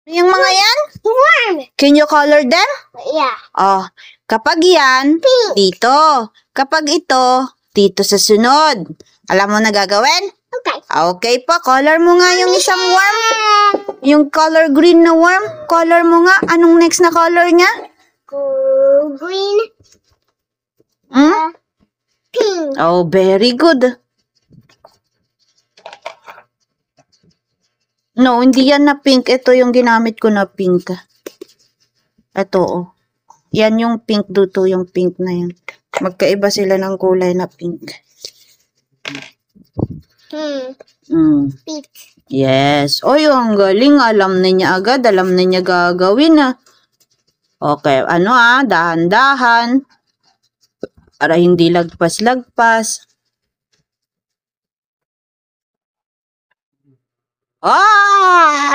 Yung mga yan? Worm. Can you color them? Yeah. Oh, kapag yan, Pink. dito. Kapag ito, dito sa sunod. Alam mo na gagawin? Okay. Okay po, color mo nga yung isang worm. Yung color green na worm, color mo nga. Anong next na color niya? Green. Hmm? Pink. Oh, very good. No, hindi yan na pink. Ito yung ginamit ko na pink. Ito, oh. Yan yung pink dito, yung pink na yan. Magkaiba sila ng kulay na pink. Pink. Yes. Oy, ang galing. Alam na niya agad. Alam na niya gagawin, ah. Okay, ano dahan-dahan. Para hindi lagpas-lagpas.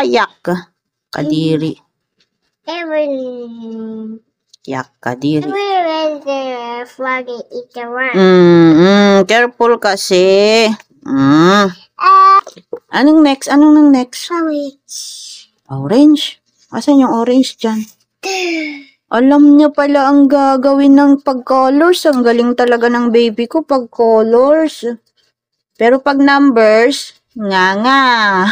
Yak! Kadiri. Yak, kadiri. Everyone the frog eat the worm. Careful kasi. Anong next? Anong next? Orange. Asan yung orange dyan? Alam niya pala ang gagawin ng pag-colors. Ang galing talaga ng baby ko pag-colors. Pero pag numbers, nga.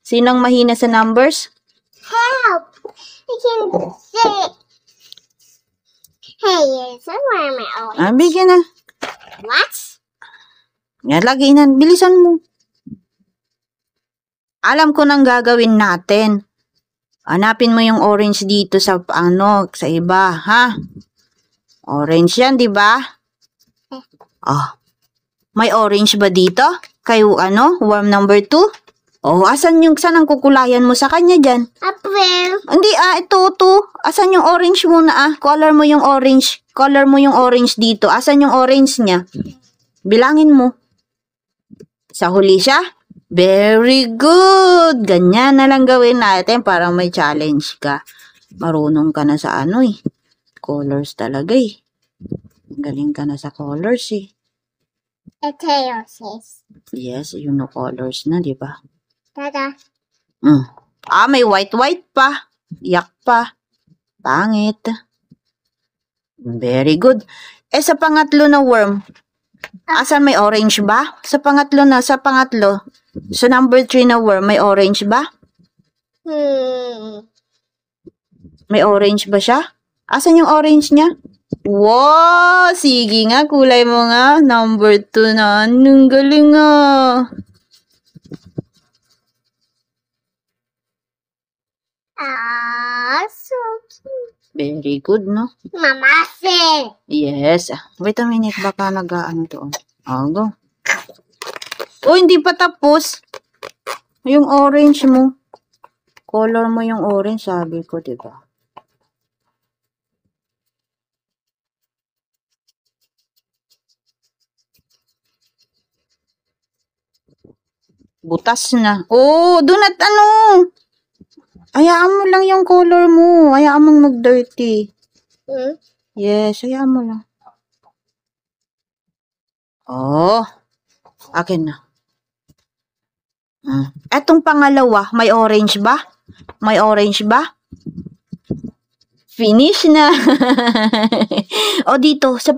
Sinong mahina sa numbers? Help! I can see. Hey, it's a worm. Bigyan na. What? Yan, lagay na. Bilisan mo. Alam ko nang gagawin natin. Hanapin mo yung orange dito sa sa iba, ha? Orange yan, di ba? May orange ba dito? Kayo worm number 2? Asan saan ang kukulayan mo sa kanya dyan? Apple. Hindi, ito. Asan yung orange muna, Color mo yung orange. Color mo yung orange dito. Asan yung orange niya? Bilangin mo. Sa huli siya? Very good! Ganyan na lang gawin natin para may challenge ka. Marunong ka na sa colors talaga Galing ka na sa colors A tail says. Yes, you know colors na, di ba? Tada. May white pa. Yak pa. Pangit. Very good. Sa pangatlo na worm, asan may orange ba? Sa pangatlo. Sa number 3 na worm, may orange ba? May orange ba siya? Asan yung orange niya? Wow! Sige nga, kulay mo nga. Number 2 na. Anong galing So cute. Very good, no? Mama said. Yes. Wait a minute, baka doon. Go. Hindi pa tapos. Yung orange mo. Color mo yung orange, sabi ko, diba? Butas na. Doon at hayaan mo lang yung color mo. Hayaan mong mag-dirty. Yes, hayaan mo lang. Akin na. Etong pangalawa, may orange ba? May orange ba? Finish na. Dito, sa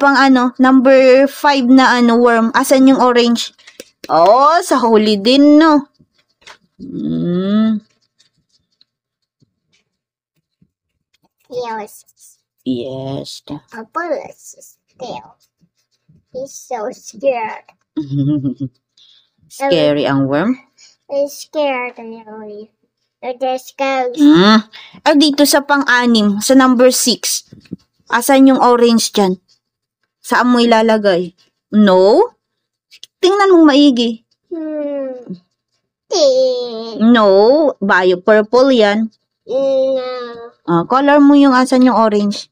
number 5 na worm. Asan yung orange? Sa huli din, no? Yes. Apple is still. He's so scared. Scary ang worm? He's scared really. This goes. Dito sa pang-6, sa number 6. Asan yung orange dyan? Saan mo ilalagay? No? Tingnan mong maigi. No, bio purple yan. No. Color mo yung asan yung orange.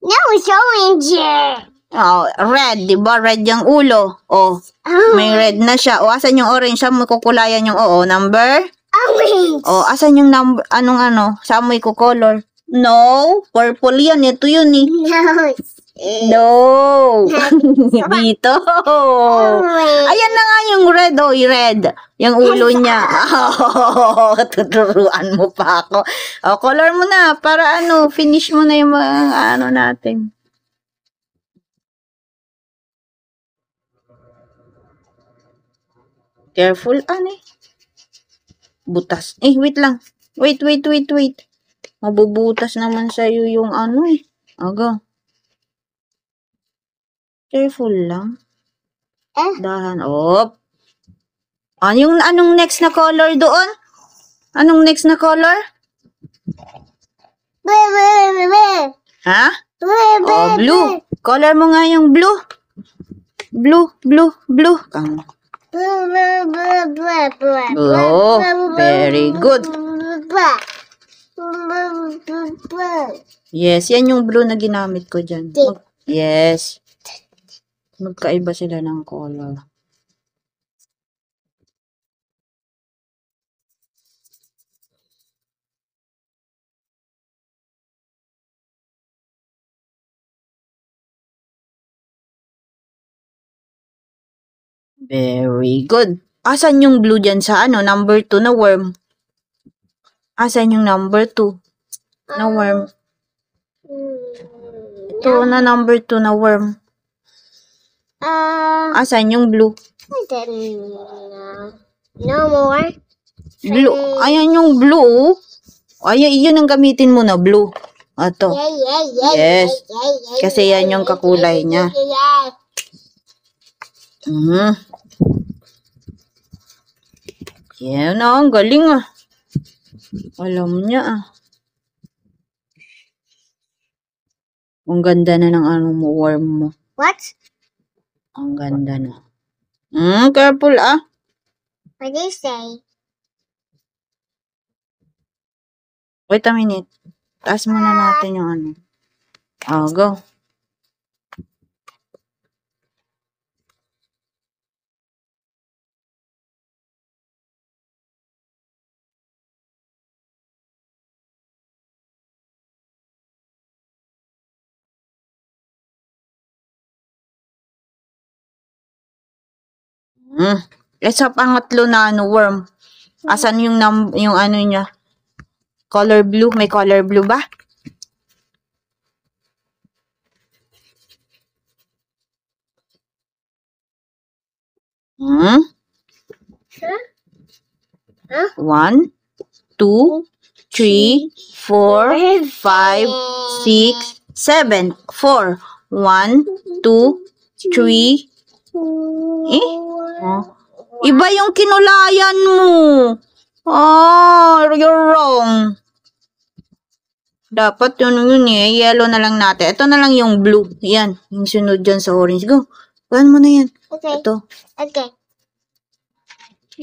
No, it's orange. Red, di ba? Red yung ulo. May red na siya. Asan yung orange? Saan mo kukulayan yung number? Orange. Asan yung number? Saan mo ikukolor? No, purple yan. Ito yun No. No! Dito! Ayan na nga yung red, oh, red. Yung ulo niya. Oh, tuturuan mo pa ako. Oh, color mo na, para finish mo na yung mga natin. Careful, butas. Wait lang. Wait. Mabubutas naman sa'yo yung Aga. Careful lang. Dahan. Op. Anong next na color doon? Anong next na color? Ha? Oh, blue. Color mo nga yung blue. Blue. Oh, very good. Yes, yan yung blue na ginamit ko dyan. Yes. Magkaiba sila ng color. Very good. Asan yung blue dyan sa number 2 na worm? Asan yung number 2 na worm? Ito na number 2 na worm. Asan yung blue? No more. Blue. Ayan yung blue. Ayan, yun ang gamitin mo na blue. Ito. Yes. Kasi yan yung kakulay niya. Yan ang galing Alam niya Ang ganda na ng mo, worm mo. What? Ang ganda na. Careful What do you say? Wait a minute. Taas muna natin yung go. Sa pangatlo na worm. Asan yung niya? Color blue. May color blue ba? Huh? 1, 2, 3, 4, 5, 6, 7. 4. 1, 2, 3. Iba yung kinulayan mo. You're wrong. Dapat yun yellow na lang natin. Ito na lang yung blue. Yan. Yung sunod dyan sa orange. Go. Kuhan mo na yan. Okay. Ito. Okay.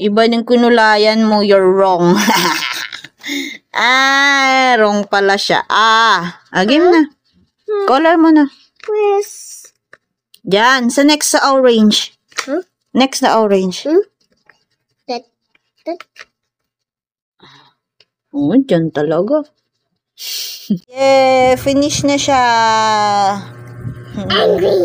Iba yung kinulayan mo. You're wrong. Wrong pala siya. Game na. Color mo na. Yes. Diyan. Sa next sa orange. Next na orange. That. Dyan talaga. Finish na siya. Angry.